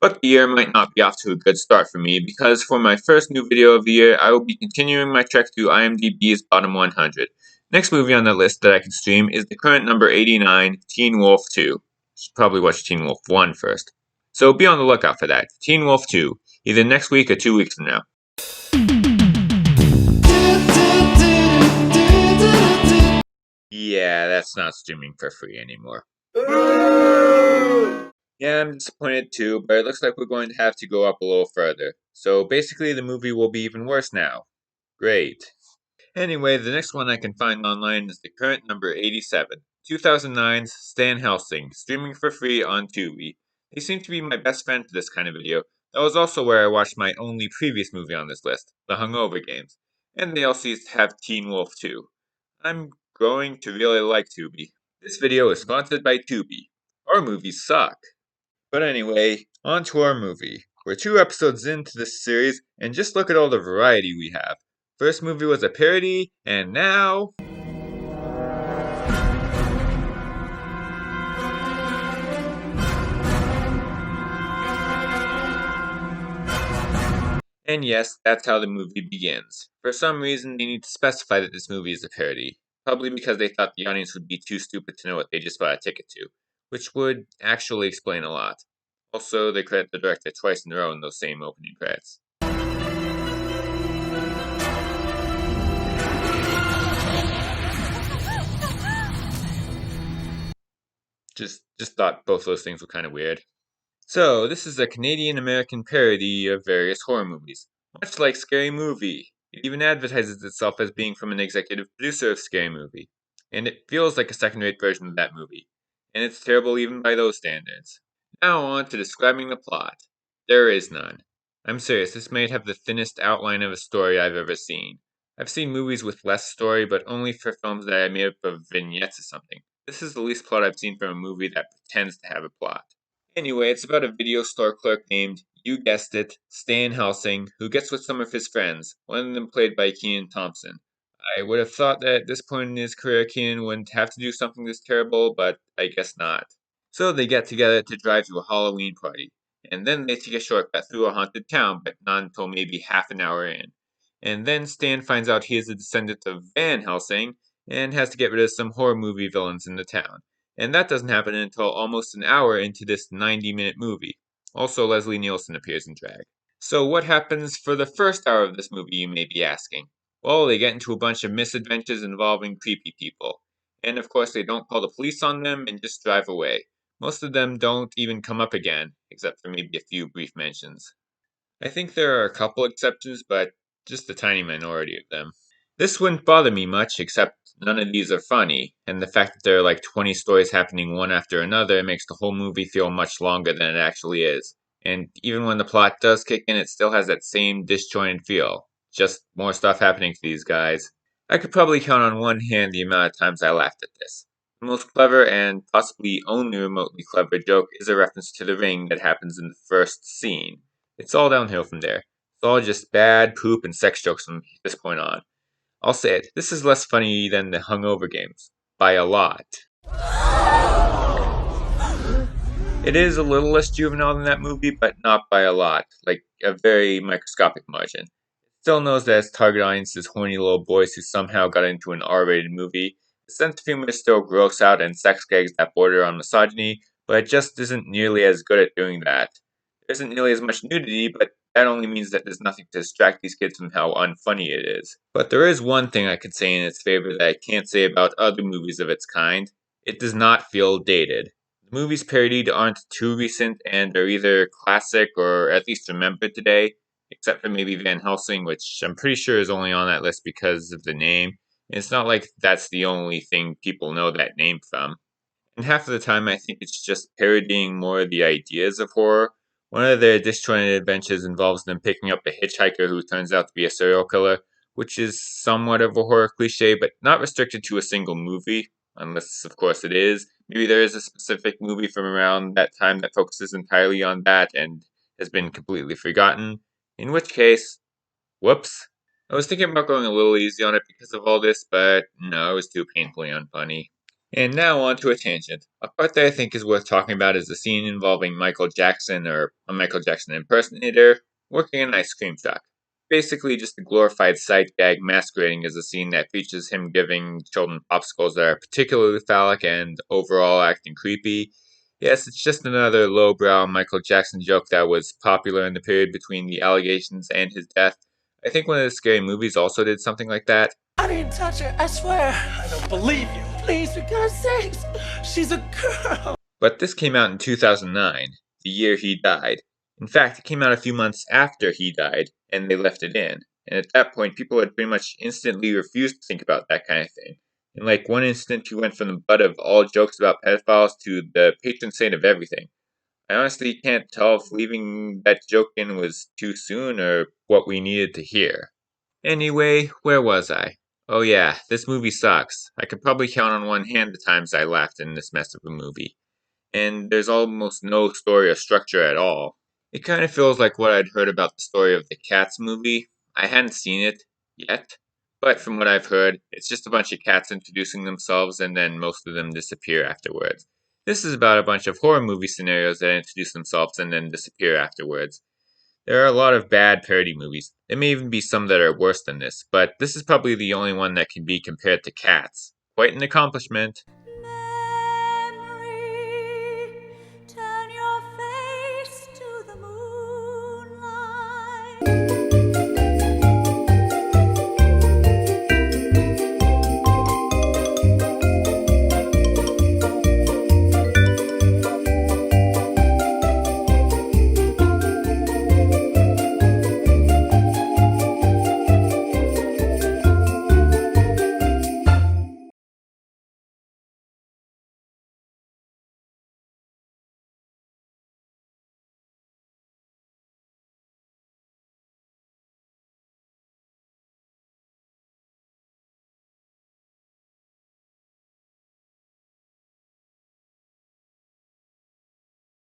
But the year might not be off to a good start for me because for my first new video of the year, I will be continuing my trek through IMDb's bottom 100. Next movie on the list that I can stream is the current number 89, Teen Wolf 2. Should probably watch Teen Wolf 1 first. So be on the lookout for that. Teen Wolf 2, either next week or 2 weeks from now. Yeah, that's not streaming for free anymore. Yeah, I'm disappointed too, but it looks like we're going to have to go up a little further. So basically, the movie will be even worse now. Great. Anyway, the next one I can find online is the current number 87, 2009's Stan Helsing, streaming for free on Tubi. They seem to be my best friend for this kind of video. That was also where I watched my only previous movie on this list, The Hungover Games. And they also have Teen Wolf 2. I'm growing to really like Tubi. This video is sponsored by Tubi. Our movies suck. But anyway, on to our movie. We're 2 episodes into this series, and just look at all the variety we have. First movie was a parody, and now... And yes, that's how the movie begins. For some reason, they need to specify that this movie is a parody. Probably because they thought the audience would be too stupid to know what they just bought a ticket to, which would actually explain a lot. Also, they credit the director twice in a row in those same opening credits. Just thought both those things were kind of weird. So, this is a Canadian-American parody of various horror movies. Much like Scary Movie. It even advertises itself as being from an executive producer of Scary Movie. And it feels like a second-rate version of that movie. And it's terrible even by those standards. Now on to describing the plot. There is none. I'm serious, this may have the thinnest outline of a story I've ever seen. I've seen movies with less story, but only for films that I made up of vignettes or something. This is the least plot I've seen from a movie that pretends to have a plot. Anyway, it's about a video store clerk named, you guessed it, Stan Helsing, who gets with some of his friends, one of them played by Kenan Thompson. I would have thought that at this point in his career, Kenan wouldn't have to do something this terrible, but I guess not. So they get together to drive to a Halloween party, and then they take a shortcut through a haunted town, but not until maybe half an hour in. And then Stan finds out he is a descendant of Van Helsing, and has to get rid of some horror movie villains in the town. And that doesn't happen until almost an hour into this 90-minute movie. Also, Leslie Nielsen appears in drag. So what happens for the first hour of this movie, you may be asking? Well, they get into a bunch of misadventures involving creepy people. And of course, they don't call the police on them and just drive away. Most of them don't even come up again, except for maybe a few brief mentions. I think there are a couple exceptions, but just a tiny minority of them. This wouldn't bother me much, except none of these are funny, and the fact that there are like 20 stories happening one after another makes the whole movie feel much longer than it actually is. And even when the plot does kick in, it still has that same disjointed feel. Just more stuff happening to these guys. I could probably count on one hand the amount of times I laughed at this. The most clever and possibly only remotely clever joke is a reference to the ring that happens in the first scene. It's all downhill from there. It's all just bad, poop, and sex jokes from this point on. I'll say it, this is less funny than the Hungover Games. By a lot. It is a little less juvenile than that movie, but not by a lot. Like, a very microscopic margin. It still knows that its target audience is horny little boys who somehow got into an R-rated movie. The sense of humor is still gross out and sex gags that border on misogyny, but it just isn't nearly as good at doing that. There isn't nearly as much nudity, but that only means that there's nothing to distract these kids from how unfunny it is. But there is one thing I could say in its favor that I can't say about other movies of its kind. It does not feel dated. The movies parodied aren't too recent and are either classic or at least remembered today, except for maybe Van Helsing, which I'm pretty sure is only on that list because of the name. And it's not like that's the only thing people know that name from. And half of the time I think it's just parodying more of the ideas of horror. One of their disjointed adventures involves them picking up a hitchhiker who turns out to be a serial killer, which is somewhat of a horror cliche, but not restricted to a single movie, unless, of course, it is. Maybe there is a specific movie from around that time that focuses entirely on that and has been completely forgotten, in which case, whoops. I was thinking about going a little easy on it because of all this, but no, it was too painfully unfunny. And now on to a tangent. A part that I think is worth talking about is the scene involving Michael Jackson, or a Michael Jackson impersonator, working in an ice cream truck. Basically, just a glorified sight gag masquerading as a scene that features him giving children popsicles that are particularly phallic and overall acting creepy. Yes, it's just another lowbrow Michael Jackson joke that was popular in the period between the allegations and his death. I think one of the Scary Movies also did something like that. I didn't touch her, I swear. I don't believe you. Please, for God's sakes. She's a girl. But this came out in 2009, the year he died. In fact, it came out a few months after he died, and they left it in. And at that point, people had pretty much instantly refused to think about that kind of thing. In like one instant, he went from the butt of all jokes about pedophiles to the patron saint of everything. I honestly can't tell if leaving that joke in was too soon or what we needed to hear. Anyway, where was I? Oh yeah, this movie sucks. I could probably count on one hand the times I laughed in this mess of a movie. And there's almost no story or structure at all. It kind of feels like what I'd heard about the story of the Cats movie. I hadn't seen it yet, but from what I've heard, it's just a bunch of cats introducing themselves and then most of them disappear afterwards. This is about a bunch of horror movie scenarios that introduce themselves and then disappear afterwards. There are a lot of bad parody movies. There may even be some that are worse than this, but this is probably the only one that can be compared to Cats. Quite an accomplishment.